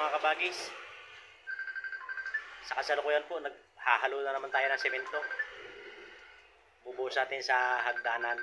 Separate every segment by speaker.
Speaker 1: mga kabagis. Sa kasalukuyan po, naghahalo na naman tayo ng semento. Bubuhos natin sa hagdanan.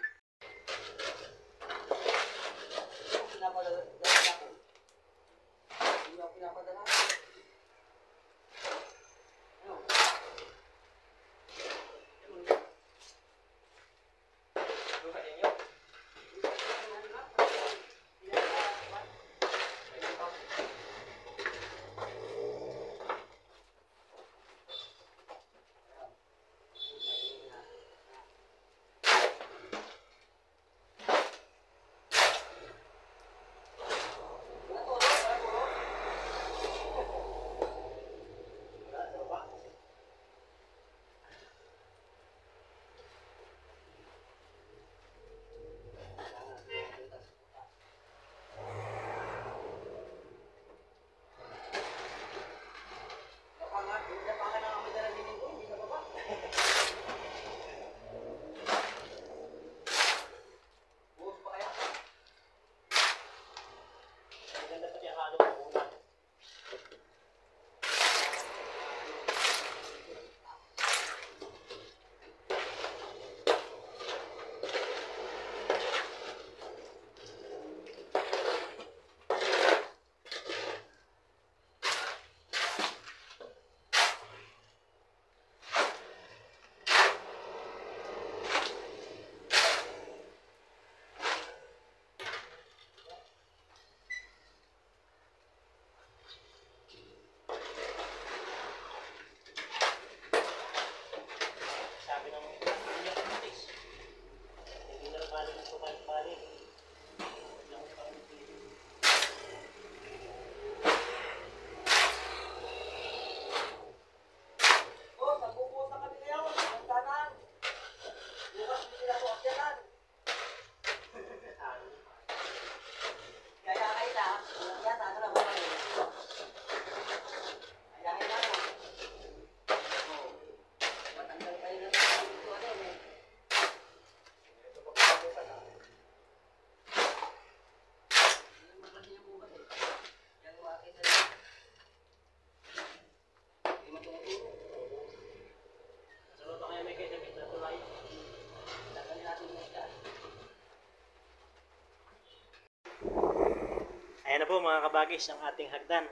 Speaker 1: Ayan na po mga kabagis ang ating hagdan.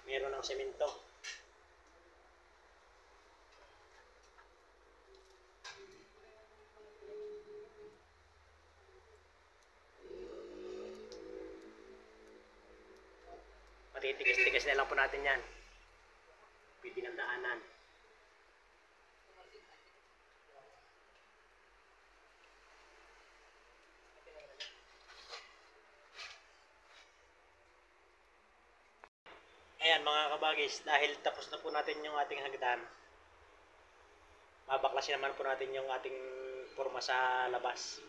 Speaker 1: Meron ng semento. Matitigas-tigas na lang po natin yan. Pwede ng daanan. Ayan mga kabagis, dahil tapos na po natin yung ating hagdan, mabaklasin naman po natin yung ating forma sa labas.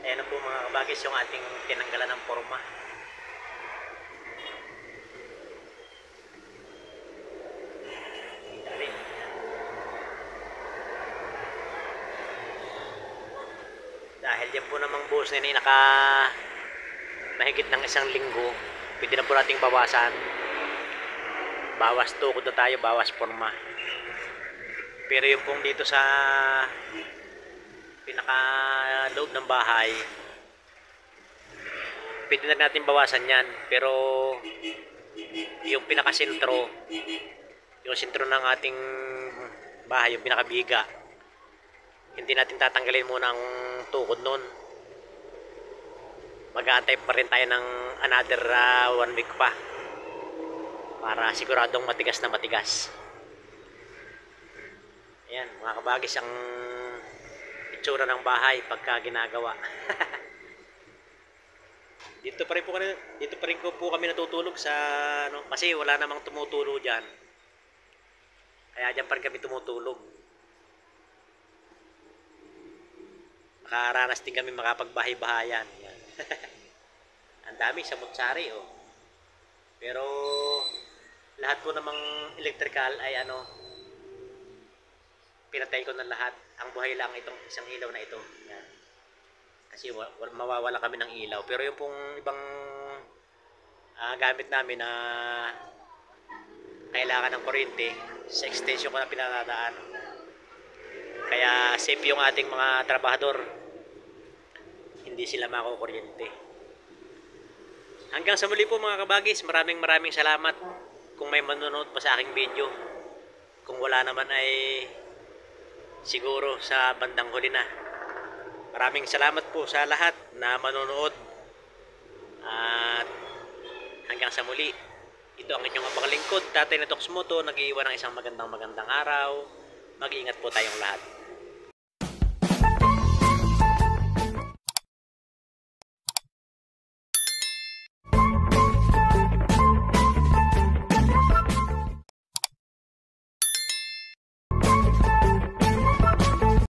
Speaker 1: Ayan na po mga kabagis yung ating tinanggalan ng forma. Dahil yan po namang buhos na yun mahigit ng 1 linggo, pwede na po nating bawasan. Bawas tukod na tayo, bawas forma. Pero yung pong dito sa pinaka loob ng bahay, pwede na natin bawasan yan. Pero yung pinaka sentro, yung sentro ng ating bahay, yung pinakabiga, hindi natin tatanggalin muna ang tukod nun. Mag-aantay pa rin tayo ng another 1 week pa para siguradong matigas na matigas. Ayan mga kabagis ang itsura ng bahay pagka ginagawa. Dito pa rin po kami natutulog sa kasi wala namang tumutulo diyan. Kaya diyan pa rin kami tumutulog. Makaranas din kami makapagbahay-bahayan. Ang dami sa Mutsari oh. Pero lahat po namang electrical ay pinatay ko na lahat. Ang buhay lang itong isang ilaw na ito. Yan. kasi mawawala kami ng ilaw. Pero yung pong ibang gamit namin na kailangan ng kuryente, sa extension ko na pinatadaan. Kaya safe yung ating mga trabahador. Hindi sila makukuryente. Hanggang sa muli po mga kabagis, maraming salamat kung may manonood pa sa aking video. Kung wala naman ay siguro sa bandang huli na. Maraming salamat po sa lahat na manonood. At hanggang sa muli, ito ang inyong apakalingkod, Tatay na Tox Moto, nag-iiwan ng isang magandang araw. Mag-iingat po tayong lahat.